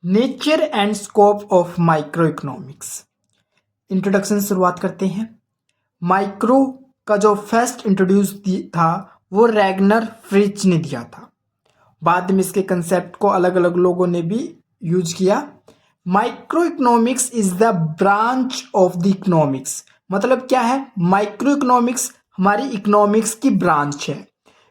Nature and scope of micro economics. Introduction से शुरुआत करते हैं। माइक्रो का जो फर्स्ट इंट्रोड्यूस था वो रैगनर फ्रिच ने दिया था। बाद में इसके कंसेप्ट को अलग अलग लोगों ने भी यूज किया। Microeconomics is the branch of the economics. मतलब क्या है? माइक्रो इकोनॉमिक्स हमारी इकोनॉमिक्स की ब्रांच है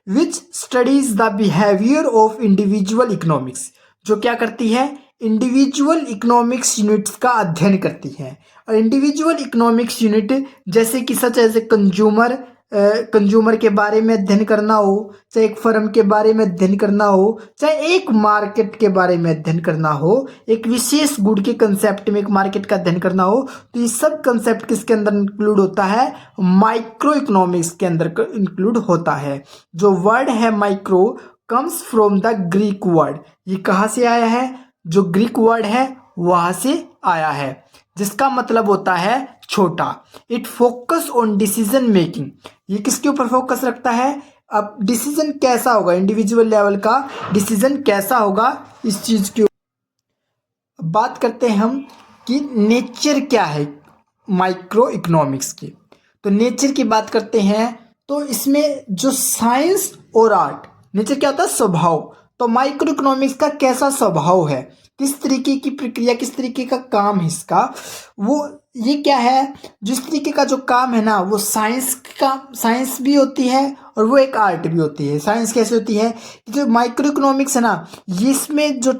which studies the behaviour of individual economics. जो क्या करती है? इंडिविजुअल इकोनॉमिक्स यूनिट्स का अध्ययन करती है। और इंडिविजुअल इकोनॉमिक्स यूनिट जैसे कि सच एज ए कंज्यूमर के बारे में अध्ययन करना हो, चाहे एक फर्म के बारे में अध्ययन करना हो, चाहे एक मार्केट के बारे में अध्ययन करना हो, एक विशेष गुड के कंसेप्ट में एक मार्केट का अध्ययन करना हो, तो ये सब कंसेप्ट किसके अंदर इंक्लूड होता है? माइक्रो इकोनॉमिक्स के अंदर इंक्लूड होता है। जो वर्ड है micro comes from the Greek word. ये कहाँ से आया है? जो ग्रीक वर्ड है वहां से आया है, जिसका मतलब होता है छोटा। It focus on decision making. ये किसके ऊपर फोकस रखता है? अब डिसीजन कैसा होगा, इंडिविजुअल लेवल का डिसीजन कैसा होगा, इस चीज की बात करते हैं हम कि नेचर क्या है माइक्रो इकोनॉमिक्स की। तो नेचर की बात करते हैं तो इसमें जो साइंस और आर्ट, नेचर क्या होता है? स्वभाव। तो माइक्रो इकोनॉमिक्स का कैसा स्वभाव है, किस तरीके की प्रक्रिया, किस तरीके का काम है इसका, वो ये क्या है? जिस तरीके का जो काम है ना वो साइंस भी होती है और वो एक आर्ट भी होती है। साइंस कैसे होती है कि जो माइक्रो इकोनॉमिक्स है ना, ये इसमें जो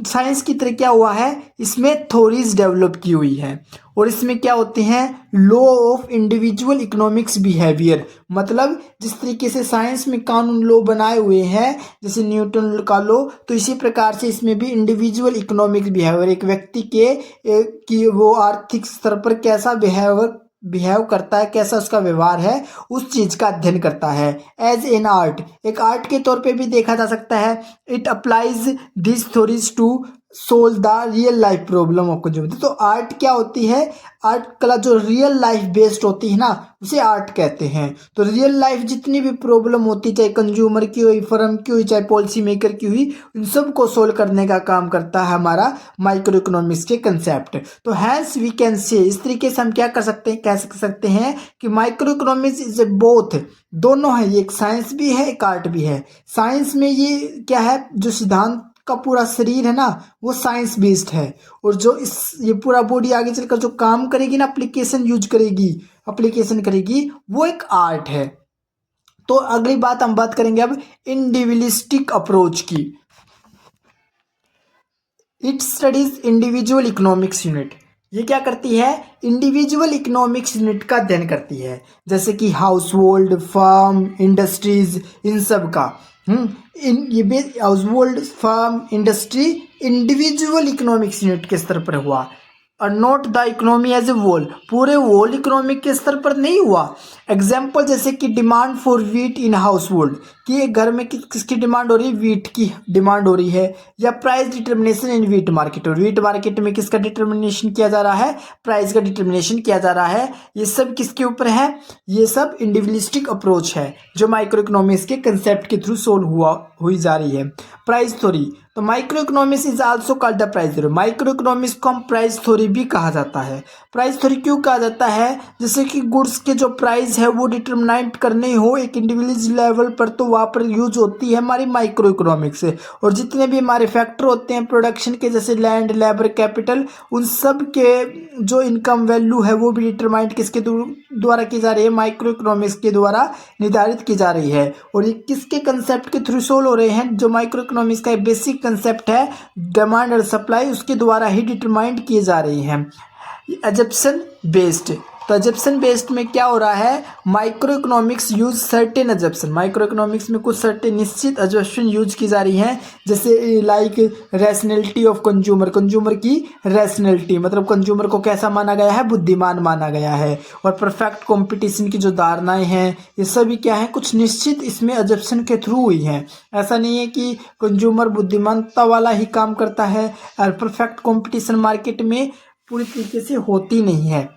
साइंस की तरह क्या हुआ है, इसमें थ्योरीज डेवलप की हुई है और इसमें क्या होते हैं? Law of individual economics behaviour. मतलब जिस तरीके से साइंस में कानून लॉ बनाए हुए हैं जैसे न्यूटन का लॉ, तो इसी प्रकार से इसमें भी इंडिविजुअल इकोनॉमिक्स बिहेवियर, एक व्यक्ति कि वो आर्थिक स्तर पर कैसा बिहेव करता है, कैसा उसका व्यवहार है, उस चीज का अध्ययन करता है। एज एन आर्ट, एक आर्ट के तौर पे भी देखा जा सकता है। It applies this theories to solve the real life problem of consumer. तो आर्ट क्या होती है? आर्ट कला जो रियल लाइफ बेस्ड होती है ना, उसे आर्ट कहते हैं। तो रियल लाइफ जितनी भी प्रॉब्लम होती, चाहे कंज्यूमर की हुई, फर्म की हुई, चाहे पॉलिसी मेकर की हुई, उन सब को सोल्व करने का काम करता है हमारा माइक्रो इकोनॉमिक्स के कंसेप्ट। तो हैंस वी कैन से, इस तरीके से हम क्या कर सकते हैं, कह सकते हैं कि micro economics is A both, दोनों है। ये एक साइंस भी है, एक आर्ट भी है। साइंस में ये क्या है, जो सिद्धांत का पूरा शरीर है ना वो साइंस बेस्ड है, और जो ये पूरा बॉडी आगे चलकर जो काम करेगी ना, एप्लीकेशन करेगी, वो एक आर्ट है। तो अगली बात हम बात करेंगे अब इंडिविजुअलिस्टिक अप्रोच की। It studies individual economics unit. ये क्या करती है? इंडिविजुअल इकोनॉमिक्स यूनिट का अध्ययन करती है, जैसे कि हाउस होल्ड, फार्म, इंडस्ट्रीज, इन सब का। ये household, farm, industry individual economics unit के स्तर पर हुआ और not the economy as a whole, पूरे होल इकोनॉमिक के स्तर पर नहीं हुआ। एग्जाम्पल जैसे कि demand for wheat in household, कि एक घर में किसकी डिमांड हो रही है? वीट की डिमांड हो रही है। या price determination in wheat market, और वीट मार्केट में किसका डिटर्मिनेशन किया जा रहा है? प्राइस का डिटर्मिनेशन किया जा रहा है। ये सब किसके ऊपर है? ये सब इंडिविजुअलिस्टिक अप्रोच है जो माइक्रो इकोनॉमिक्स के कंसेप्ट के थ्रू सोल्व हुई जा रही है। प्राइस थ्योरी, तो micro economics is also called the price theory. Micro economics को हम प्राइस थ्योरी भी कहा जाता है। प्राइस थ्योरी क्यों कहा जाता है? जैसे कि गुड्स के जो प्राइस है वो डिटरमिनेट करने हो एक इंडिविजुअल लेवल पर, तो वहाँ पर यूज होती है हमारी माइक्रो इकोनॉमिक्स। और जितने भी हमारे फैक्टर होते हैं प्रोडक्शन के, जैसे लैंड, लेबर, कैपिटल, उन सब के जो इनकम वैल्यू है वो भी डिटरमाइंड किसके द्वारा की जा रही है? माइक्रो इकोनॉमिक्स के द्वारा निर्धारित की जा रही है। और ये किसके कंसेप्ट के थ्रू सोल्व हो रहे हैं? जो माइक्रो इकोनॉमिक्स का बेसिक कंसेप्ट है डिमांड और सप्लाई, उसके द्वारा ही डिटरमाइंड किए जा रही हैं। एजप्शन बेस्ड, तो एजप्शन बेस्ड में क्या हो रहा है? Micro economics use certain assumption, micro economics में कुछ सर्टेन निश्चित एजप्शन यूज की जा रही हैं, जैसे like rationality of consumer, consumer की रैशनैलिटी, मतलब कंज्यूमर को कैसा माना गया है? बुद्धिमान माना गया है। और परफेक्ट कंपटीशन की जो धारणाएं हैं, ये सभी क्या है? कुछ निश्चित इसमें एजप्शन के थ्रू हुई हैं। ऐसा नहीं है कि कंज्यूमर बुद्धिमानता वाला ही काम करता है, और परफेक्ट कंपटीशन मार्केट में पूरी तरीके से होती नहीं है।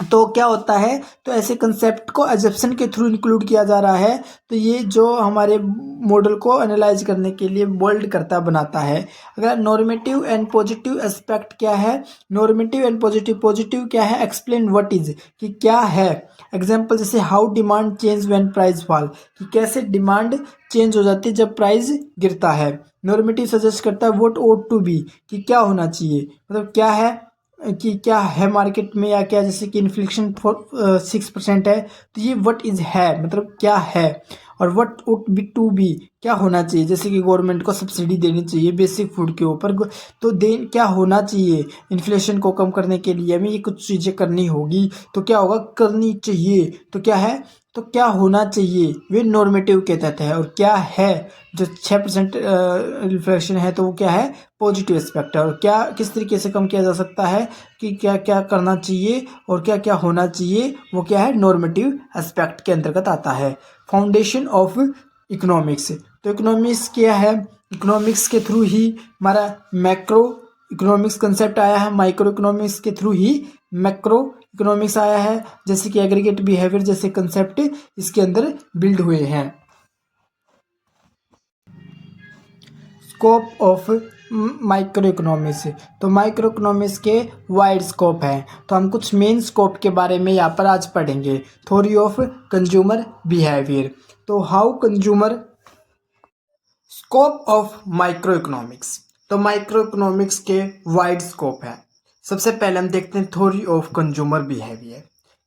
तो क्या होता है, तो ऐसे कंसेप्ट को एजप्शन के थ्रू इंक्लूड किया जा रहा है। तो ये जो हमारे मॉडल को एनालाइज करने के लिए बोल्ड करता बनाता है। अगर नॉर्मेटिव एंड पॉजिटिव एस्पेक्ट क्या है, नॉर्मेटिव एंड पॉजिटिव, पॉजिटिव क्या है, एक्सप्लेन व्हाट इज, कि क्या है। एग्जांपल जैसे how demand change when price fall, कि कैसे डिमांड चेंज हो जाती है जब प्राइस गिरता है। नॉर्मेटिव सजेस्ट करता है व्हाट ought टू बी, कि क्या होना चाहिए, मतलब क्या है, कि क्या है मार्केट में या क्या, जैसे कि इन्फ्लेशन 6% है, तो ये व्हाट इज है मतलब क्या है। और what would be to be, क्या होना चाहिए, जैसे कि गवर्नमेंट को सब्सिडी देनी चाहिए बेसिक फूड के ऊपर, तो दे क्या होना चाहिए, इन्फ्लेशन को कम करने के लिए हमें ये कुछ चीज़ें करनी होगी, तो क्या होगा, करनी चाहिए, तो क्या है, तो क्या होना चाहिए, वे नॉर्मेटिव के तहत है। और क्या है, जो 6% इन्फ्लेशन है, तो वो क्या है, पॉजिटिव एस्पेक्ट है। और क्या किस तरीके से कम किया जा सकता है, कि क्या क्या करना चाहिए और क्या क्या होना चाहिए, वो क्या है, नॉर्मेटिव एस्पेक्ट के अंतर्गत आता है। फाउंडेशन ऑफ इकोनॉमिक्स, तो इकोनॉमिक्स क्या है, इकोनॉमिक्स के थ्रू ही हमारा मैक्रो इकोनॉमिक्स कंसेप्ट आया है, माइक्रो इकोनॉमिक्स के थ्रू ही मैक्रो इकोनॉमिक्स आया है, जैसे कि एग्रीगेट बिहेवियर जैसे कंसेप्ट इसके अंदर बिल्ड हुए हैं। स्कोप ऑफ माइक्रो इकोनॉमिक्स, तो माइक्रो इकोनॉमिक्स के वाइड स्कोप है, तो हम कुछ मेन स्कोप के बारे में यहाँ पर आज पढ़ेंगे। थ्योरी ऑफ कंज्यूमर बिहेवियर, तो how consumer, scope of micro economics, तो माइक्रो इकोनॉमिक्स के वाइड स्कोप है। सबसे पहले हम देखते हैं theory of consumer behaviour.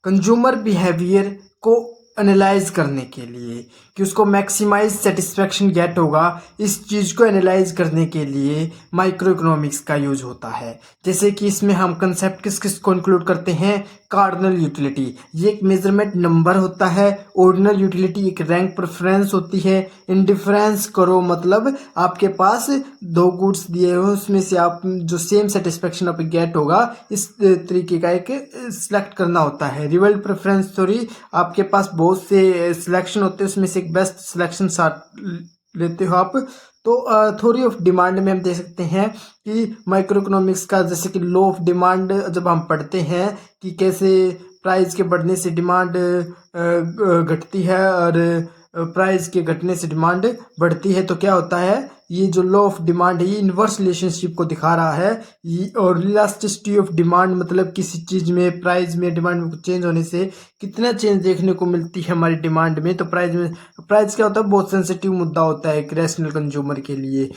Consumer behaviour को एनालाइज करने के लिए, कि उसको मैक्सिमाइज सेटिस्फेक्शन गेट होगा, इस चीज़ को एनालाइज करने के लिए माइक्रो इकोनॉमिक्स का यूज होता है। जैसे कि इसमें हम कंसेप्ट किस किस को इंक्लूड करते हैं, कार्डिनल यूटिलिटी, ये एक मेजरमेंट नंबर होता है। ऑर्डिनल यूटिलिटी एक रैंक प्रेफरेंस होती है। इंडिफरेंस करो मतलब आपके पास दो गुड्स दिए हो, उसमें से आप जो सेम सेटिस्फेक्शन आप गेट होगा, इस तरीके का एक सिलेक्ट करना होता है। रिवर्ड प्रेफरेंस थ्योरी, आपके पास बहुत से सिलेक्शन होते हैं, उसमें से एक बेस्ट सिलेक्शन लेते हो आप। तो थ्योरी ऑफ डिमांड में हम देख सकते हैं कि माइक्रो इकोनॉमिक्स का, जैसे कि लॉ ऑफ डिमांड जब हम पढ़ते हैं, कि कैसे प्राइस के बढ़ने से डिमांड घटती है और प्राइस के घटने से डिमांड बढ़ती है, तो क्या होता है, ये जो लॉ ऑफ डिमांड है ये इन्वर्स रिलेशनशिप को दिखा रहा है। और इलास्टिसिटी ऑफ डिमांड, मतलब किसी चीज़ में प्राइस में डिमांड में चेंज होने से कितना चेंज देखने को मिलती है हमारी डिमांड में। तो प्राइस क्या होता है, बहुत सेंसिटिव मुद्दा होता है एक रैशनल कंज्यूमर के लिए।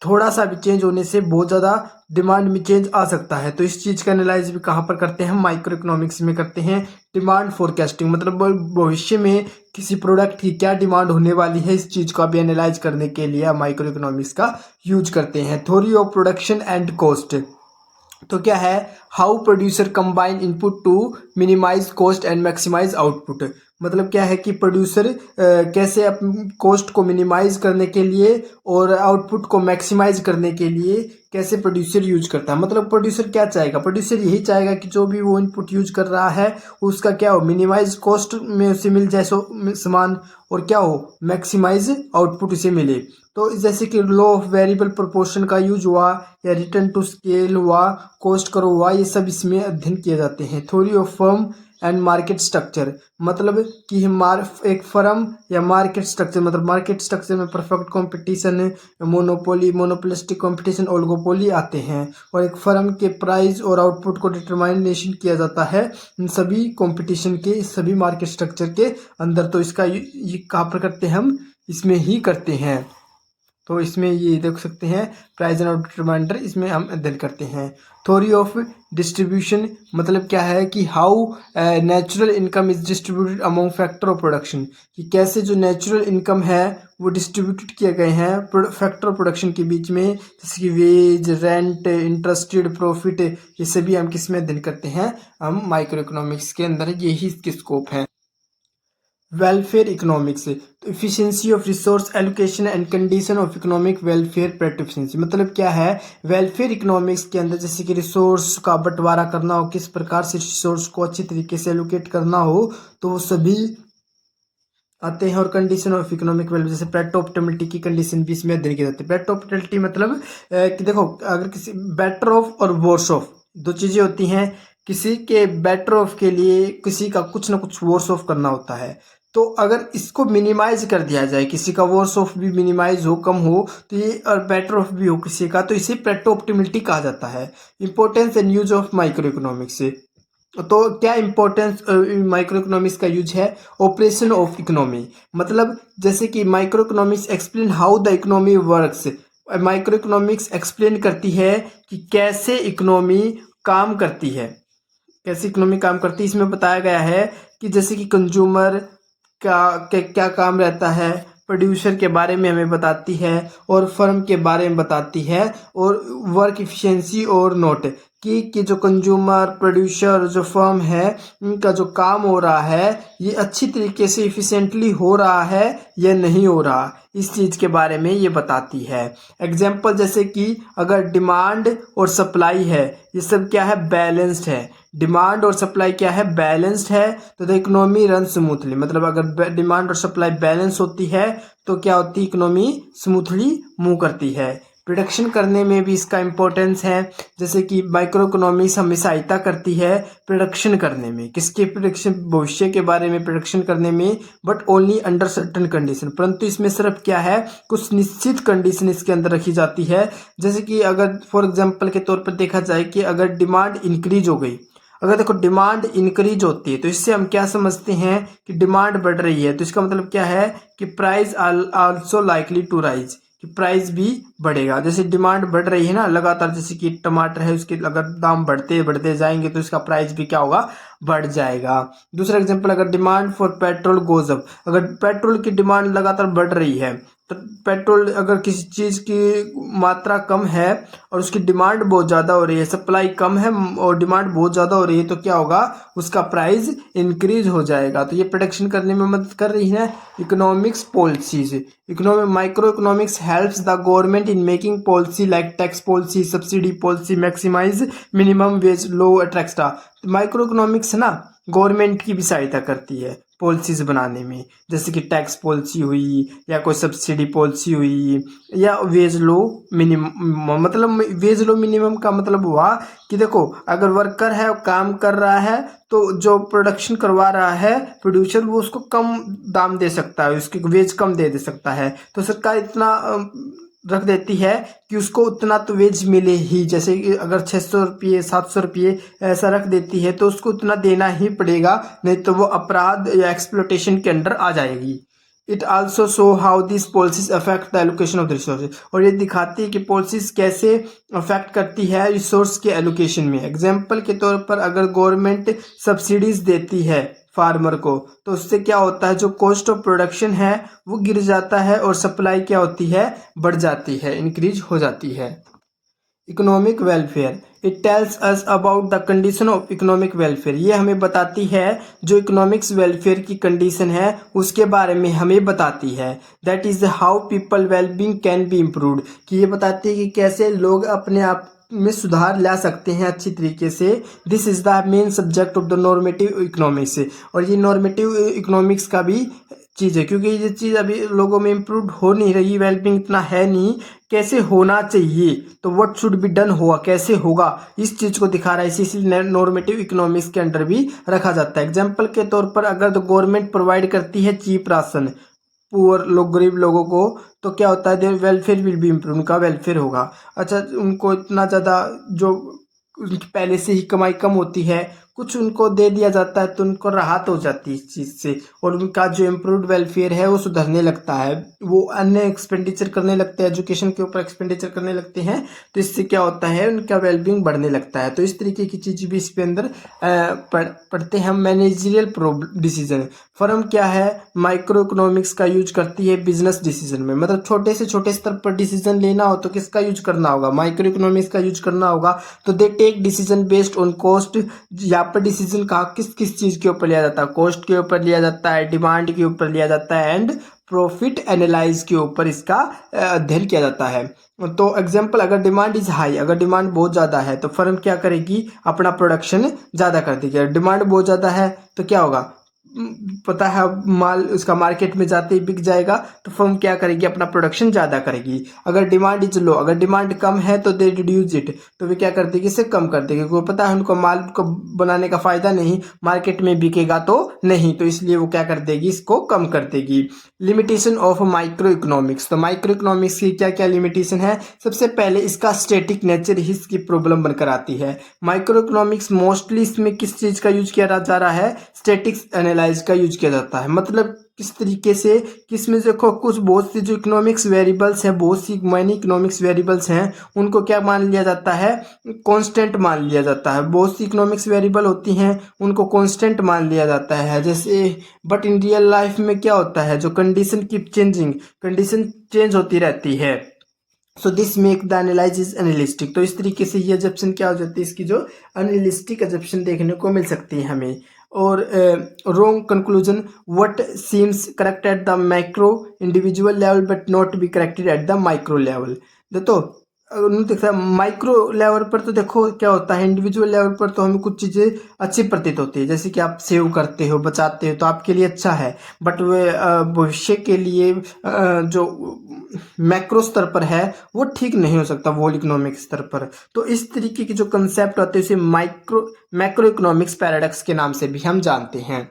थोड़ा सा भी चेंज होने से बहुत ज़्यादा डिमांड में चेंज आ सकता है। तो इस चीज़ का एनालाइज भी कहाँ पर करते हैं, हम माइक्रो इकोनॉमिक्स में करते हैं। डिमांड फोरकास्टिंग, मतलब भविष्य में किसी प्रोडक्ट की क्या डिमांड होने वाली है, इस चीज़ को भी एनालाइज करने के लिए हम माइक्रो इकोनॉमिक्स का यूज करते हैं। Theory of production and cost, तो क्या है, how producer combine input to minimize cost and maximize output, मतलब क्या है कि प्रोड्यूसर कैसे अपनी कॉस्ट को मिनिमाइज करने के लिए और आउटपुट को मैक्सिमाइज करने के लिए कैसे प्रोड्यूसर यूज करता है। मतलब प्रोड्यूसर क्या चाहेगा, प्रोड्यूसर यही चाहेगा कि जो भी वो इनपुट यूज कर रहा है उसका क्या हो, मिनिमाइज कॉस्ट में उसे मिल जाए सामान, और क्या हो, मैक्सिमाइज आउटपुट उसे मिले। तो जैसे कि लॉ ऑफ वेरिएबल प्रोपोर्शन का यूज हुआ, या रिटर्न टू स्केल हुआ, कॉस्ट करो हुआ, ये सब इसमें अध्ययन किए जाते हैं। Theory of firm and market structure, मतलब कि एक फर्म या मार्केट स्ट्रक्चर, मतलब मार्केट स्ट्रक्चर में perfect competition, monopoly, monopolistic competition, oligopoly आते हैं। और एक फर्म के प्राइस और आउटपुट को डिटरमाइनेशन किया जाता है इन सभी कंपटीशन के, इस सभी मार्केट स्ट्रक्चर के अंदर। तो इसका ये कहाँ पर करते हैं, हम इसमें ही करते हैं। तो इसमें ये देख सकते हैं प्राइस एंड आउटपुट रिमाइंडर, इसमें हम अध्ययन करते हैं। थ्योरी ऑफ डिस्ट्रीब्यूशन, मतलब क्या है कि how natural income is distributed among factor of production, कि कैसे जो नेचुरल इनकम है वो डिस्ट्रीब्यूटेड किए गए हैं फैक्टर ऑफ प्रोडक्शन के बीच में, जैसे कि वेज, रेंट, इंटरेस्टेड, प्रॉफिट, ये सभी हम किस में अध्ययन करते हैं, हम माइक्रो इकोनॉमिक्स के अंदर, यही इसके स्कोप है। वेलफेयर इकोनॉमिक्स, तो efficiency of resource allocation and condition of economic welfare pareto efficiency, मतलब क्या है, वेलफेयर इकोनॉमिक्स के अंदर जैसे कि रिसोर्स का बंटवारा करना हो, किस प्रकार से रिसोर्स को अच्छी तरीके से एलोकेट करना हो, तो वो सभी आते हैं। और कंडीशन ऑफ इकोनॉमिक वेल्यू, जैसे पेट ऑप्टिमिलिटी की कंडीशन भी इसमें अध्ययन की जाती है। पेट ऑप्टिमिलिटी मतलब कि देखो, अगर किसी बेटर ऑफ और वर्स ऑफ दो चीज़ें होती हैं। किसी के बेटर ऑफ के लिए किसी का कुछ ना कुछ वर्स ऑफ करना होता है। तो अगर इसको मिनिमाइज कर दिया जाए, किसी का वर्स ऑफ भी मिनिमाइज हो, कम हो, तो ये और बेटर ऑफ भी हो किसी का, तो इसे पेरेटो ऑप्टिमलिटी कहा जाता है। Importance and use of micro economics. तो क्या इंपॉर्टेंस माइक्रो इकोनॉमिक्स का यूज है? ऑपरेशन ऑफ इकोनॉमी, मतलब जैसे कि micro economics explain how the economy works. Micro economics explain करती है कि कैसे इकोनॉमी काम करती है, कैसे इकोनॉमी काम करती है। इसमें बताया गया है कि जैसे कि कंज्यूमर का क्या काम रहता है, प्रोड्यूसर के बारे में हमें बताती है, और फर्म के बारे में बताती है, और वर्क इफिशिएंसी और नोट कि जो कंज्यूमर, प्रोड्यूसर, जो फर्म है, उनका जो काम हो रहा है ये अच्छी तरीके से इफिशिएंटली हो रहा है या नहीं हो रहा, इस चीज़ के बारे में ये बताती है। एग्जाम्पल जैसे कि अगर डिमांड और सप्लाई है, ये सब क्या है? बैलेंस्ड है। डिमांड और सप्लाई क्या है? बैलेंस्ड है, तो द इकोनॉमी रन स्मूथली। मतलब अगर डिमांड और सप्लाई बैलेंस होती है तो क्या होती है? इकोनॉमी स्मूथली मूव करती है। प्रोडक्शन करने में भी इसका इम्पोर्टेंस है, जैसे कि माइक्रो इकोनॉमिक्स हमें सहायता करती है प्रोडक्शन करने में। किसके प्रोडक्शन? भविष्य के बारे में प्रोडक्शन करने में, but only under certain condition. परंतु इसमें सिर्फ क्या है? कुछ निश्चित कंडीशन इसके अंदर रखी जाती है। जैसे कि अगर फॉर एग्जाम्पल के तौर पर देखा जाए कि अगर डिमांड इंक्रीज हो गई, अगर देखो डिमांड इंक्रीज होती है तो इससे हम क्या समझते हैं कि डिमांड बढ़ रही है, तो इसका मतलब क्या है कि price also likely to rise, कि प्राइस भी बढ़ेगा। जैसे डिमांड बढ़ रही है ना लगातार, जैसे कि टमाटर है उसके अगर दाम बढ़ते बढ़ते जाएंगे तो इसका प्राइस भी क्या होगा? बढ़ जाएगा। दूसरा एग्जांपल, अगर demand for petrol goes up, अगर पेट्रोल की डिमांड लगातार बढ़ रही है, तो पेट्रोल अगर किसी चीज़ की मात्रा कम है और उसकी डिमांड बहुत ज़्यादा हो रही है, सप्लाई कम है और डिमांड बहुत ज़्यादा हो रही है, तो क्या होगा? उसका प्राइस इंक्रीज हो जाएगा। तो ये प्रोडक्शन करने में मदद कर रही है economics policies. Economic micro economics helps the government in making policy like tax policy, subsidy policy, maximize minimum wage, low extra. Micro economics ना गवर्नमेंट की भी सहायता करती है पॉलिसीज बनाने में, जैसे कि टैक्स पॉलिसी हुई या कोई सब्सिडी पॉलिसी हुई या वेज लो मिनिमम। मतलब वेज लो मिनिमम का मतलब हुआ कि देखो अगर वर्कर है काम कर रहा है तो जो प्रोडक्शन करवा रहा है प्रोड्यूसर, वो उसको कम दाम दे सकता है, उसकी वेज कम दे सकता है। तो सरकार इतना रख देती है कि उसको उतना तो वेज मिले ही। जैसे कि अगर 600 रुपये 700 रुपये ऐसा रख देती है तो उसको उतना देना ही पड़ेगा, नहीं तो वो अपराध या एक्सप्लोटेशन के अंडर आ जाएगी। It also show how this policies affect the allocation of the resources, और ये दिखाती है कि पॉलिसीज कैसे अफेक्ट करती है रिसोर्स के एलोकेशन में। एग्जाम्पल के तौर पर अगर गवर्नमेंट सब्सिडीज देती है फार्मर को, तो उससे क्या होता है? जो कॉस्ट ऑफ प्रोडक्शन है वो गिर जाता है और सप्लाई क्या होती है? बढ़ जाती है, इंक्रीज हो जाती है। Economic welfare, it tells us about the condition of economic welfare, ये हमें बताती है जो इकोनॉमिक्स वेलफेयर की कंडीशन है उसके बारे में हमें बताती है। That is how people wellbeing can be improved, कि ये बताती है कि कैसे लोग अपने आप में सुधार ला सकते हैं अच्छी तरीके से। This is the main subject of the normative economics, और ये नॉर्मेटिव इकोनॉमिक्स का भी चीज़ है, क्योंकि ये चीज़ अभी लोगों में इम्प्रूव हो नहीं रही, वेलबींग इतना है नहीं, कैसे होना चाहिए, तो व्हाट शुड बी डन हुआ, कैसे होगा, इस चीज़ को दिखा रहा है। इसीलिए नॉर्मेटिव इकोनॉमिक्स के अंडर भी रखा जाता है। एग्जाम्पल के तौर पर अगर तो गवर्नमेंट प्रोवाइड करती है चीप राशन पुअर लोग, गरीब लोगों को, तो क्या होता है? Their welfare will be improve, उनका वेलफेयर होगा। अच्छा, उनको इतना ज़्यादा जो उनकी पहले से ही कमाई कम होती है, कुछ उनको दे दिया जाता है तो उनको राहत हो जाती है इस चीज़ से, और उनका जो इम्प्रूव्ड वेलफेयर है वो सुधरने लगता है। वो अन्य एक्सपेंडिचर करने लगते हैं, एजुकेशन के ऊपर एक्सपेंडिचर करने लगते हैं, तो इससे क्या होता है? उनका वेलबींग बढ़ने लगता है। तो इस तरीके की चीज़ भी इसके अंदर पढ़ते हैं हम। मैनेजरियल डिसीजन, फर्म क्या है? माइक्रो इकोनॉमिक्स का यूज करती है बिजनेस डिसीजन में, मतलब छोटे से छोटे स्तर पर डिसीजन लेना हो तो किसका यूज करना होगा? माइक्रो इकोनॉमिक्स का यूज करना होगा। तो they take decision based on cost, यहाँ पर डिसीजन का किस किस चीज़ के ऊपर लिया जाता है? कॉस्ट के ऊपर लिया जाता है, डिमांड के ऊपर लिया जाता है, एंड प्रॉफिट एनालाइज के ऊपर इसका अध्ययन किया जाता है। तो एग्जाम्पल, अगर डिमांड इज हाई, अगर डिमांड बहुत ज़्यादा है तो फर्म क्या करेगी? अपना प्रोडक्शन ज़्यादा कर देगी। डिमांड बहुत ज़्यादा है तो क्या होगा? पता है माल उसका मार्केट में जाते ही बिक जाएगा, तो फर्म क्या करेगी, अपना प्रोडक्शन ज़्यादा करेगी। अगर डिमांड इज लो, अगर डिमांड कम है तो दे रिड्यूस इट, तो वे क्या कर देगी, इसे कम कर देगी, क्योंकि पता है उनको माल को बनाने का फ़ायदा नहीं, मार्केट में बिकेगा तो नहीं, तो इसलिए वो क्या कर देगी, इसको कम कर देगी। लिमिटेशन ऑफ माइक्रो इकोनॉमिक्स, तो माइक्रो इकोनॉमिक्स की क्या क्या लिमिटेशन है। सबसे पहले इसका स्टैटिक नेचर ही इसकी प्रॉब्लम बनकर आती है। माइक्रो इकोनॉमिक्स मोस्टली इसमें किस चीज़ का यूज किया जा रहा है, स्टैटिक्स एनालाइज का यूज किया जाता है। मतलब किस तरीके से, किसमें देखो कुछ बहुत सी जो इकोनॉमिक्स वेरिएबल्स हैं, बहुत सी मैनी इकोनॉमिक्स वेरिएबल्स हैं, उनको क्या मान लिया जाता है, कांस्टेंट मान लिया जाता है। बहुत सी इकोनॉमिक्स वेरिएबल होती हैं, उनको कांस्टेंट मान लिया जाता है, जैसे बट इन रियल लाइफ में क्या होता है, जो condition keep changing, condition change होती रहती है। So this make the analysis unrealistic, तो इस तरीके से ये एजप्शन क्या हो जाती है, इसकी जो अनरियलिस्टिक एजप्शन देखने को मिल सकती है हमें। और wrong conclusion, what seems correct at the macro individual level but not be corrected at the micro level. देखो देखा माइक्रो लेवल पर तो देखो क्या होता है, इंडिविजुअल लेवल पर तो हमें कुछ चीज़ें अच्छी प्रतीत होती है, जैसे कि आप सेव करते हो, बचाते हो, तो आपके लिए अच्छा है, बट वे भविष्य के लिए जो मैक्रो स्तर पर है वो ठीक नहीं हो सकता वोल इकोनॉमिक स्तर पर। तो इस तरीके के जो कंसेप्ट होते हैं उसे मैक्रो इकोनॉमिक्स पैराडॉक्स के नाम से भी हम जानते हैं।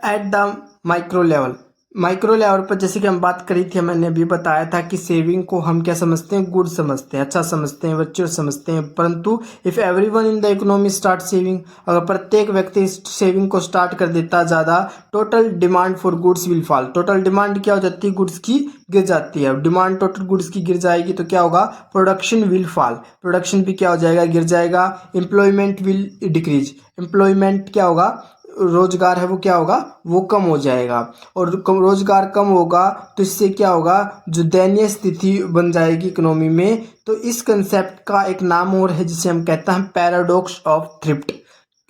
At the micro level, micro level पर जैसे कि हम बात करी थी, मैंने अभी बताया था कि सेविंग को हम क्या समझते हैं, गुड समझते हैं, अच्छा समझते हैं, वर्चुअल समझते हैं। परंतु if everyone in the economy start saving, अगर प्रत्येक व्यक्ति सेविंग को स्टार्ट कर देता ज़्यादा, total demand for goods will fall, total demand क्या हो जाती है, गुड्स की गिर जाती है। डिमांड टोटल गुड्स की गिर जाएगी तो क्या होगा, प्रोडक्शन विल फॉल, प्रोडक्शन भी क्या हो जाएगा, गिर जाएगा। एम्प्लॉयमेंट विल डिक्रीज, एम्प्लॉयमेंट क्या होगा, रोजगार है वो क्या होगा, वो कम हो जाएगा। और रोजगार कम होगा तो इससे क्या होगा, जो दयनीय स्थिति बन जाएगी इकोनॉमी में। तो इस कंसेप्ट का एक नाम और है जिसे हम कहते हैं पैराडॉक्स ऑफ थ्रिफ्ट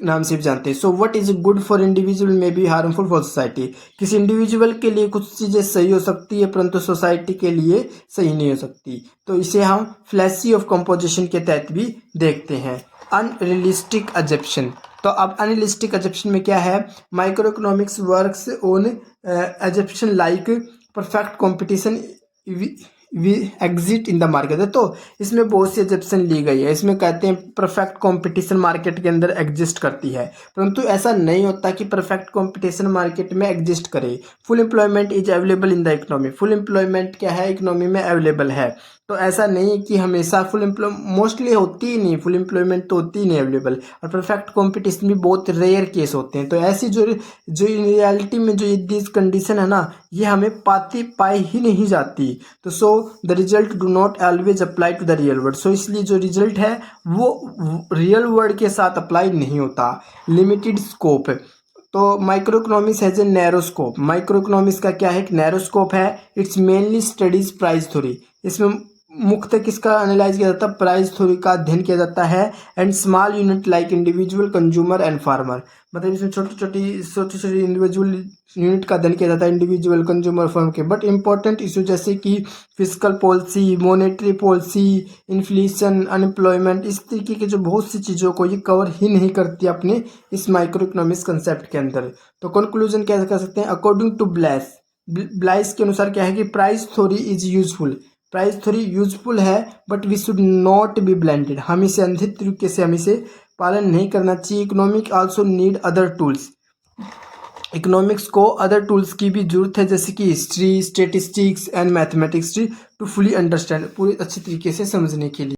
नाम से भी जानते हैं। So what is good for individual may be harmful for society, किसी इंडिविजुअल के लिए कुछ चीज़ें सही हो सकती है परंतु सोसाइटी के लिए सही नहीं हो सकती। तो इसे हम फ्लैसी ऑफ कंपोजिशन के तहत भी देखते हैं। अनरियलिस्टिक एजप्शन, तो अब अनरियलिस्टिक एजप्शन में क्या है, micro economics works on assumption like perfect competition we exit in the market. तो इसमें बहुत सी एजप्शन ली गई है, इसमें कहते हैं परफेक्ट कंपटीशन मार्केट के अंदर एग्जिस्ट करती है, परंतु ऐसा नहीं होता कि परफेक्ट कंपटीशन मार्केट में एग्जिस्ट करे। Full employment is available in the economy, full employment क्या है, इकोनॉमी में अवेलेबल है। तो ऐसा नहीं कि हमेशा मोस्टली होती ही नहीं, फुल एम्प्लॉयमेंट तो होती ही नहीं अवेलेबल, और परफेक्ट कंपटीशन भी बहुत रेयर केस होते हैं। तो ऐसी जो जो इन रियलिटी में जो दिस कंडीशन है ना, ये हमें पाई ही नहीं जाती। तो so the result do not always apply to the real world, so इसलिए जो रिजल्ट है वो रियल वर्ल्ड के साथ अप्लाई नहीं होता। लिमिटेड स्कोप, तो micro economics has a narrow scope, micro economics का क्या है, एक नैरो स्कोप है। It's mainly studies price theory, इसमें मुख्यतः किसका एनालाइज किया जाता है, प्राइस थ्योरी का अध्ययन किया जाता है। And small unit like individual consumer and farmer, मतलब इसमें छोटी छोटी इंडिविजुअल यूनिट का अध्ययन किया जाता है, इंडिविजुअल कंज्यूमर फर्म के। बट इंपॉर्टेंट इशू जैसे कि physical policy, monetary policy, inflation, unemployment, इस तरीके की जो बहुत सी चीज़ों को ये कवर ही नहीं करती अपने इस माइक्रो इकोनॉमिक्स कंसेप्ट के अंदर। तो कंक्लूजन क्या कर सकते हैं, अकॉर्डिंग टू ब्लाइस के अनुसार क्या है कि price theory is useful, price theory useful है, but we should not be blended, हम इसे अंधे तरीके से हम इसे पालन नहीं करना चाहिए। Economic also need other tools, economics को अदर टूल्स की भी जरूरत है, जैसे कि history, statistics and mathematics to fully understand, पूरी अच्छी तरीके से समझने के लिए।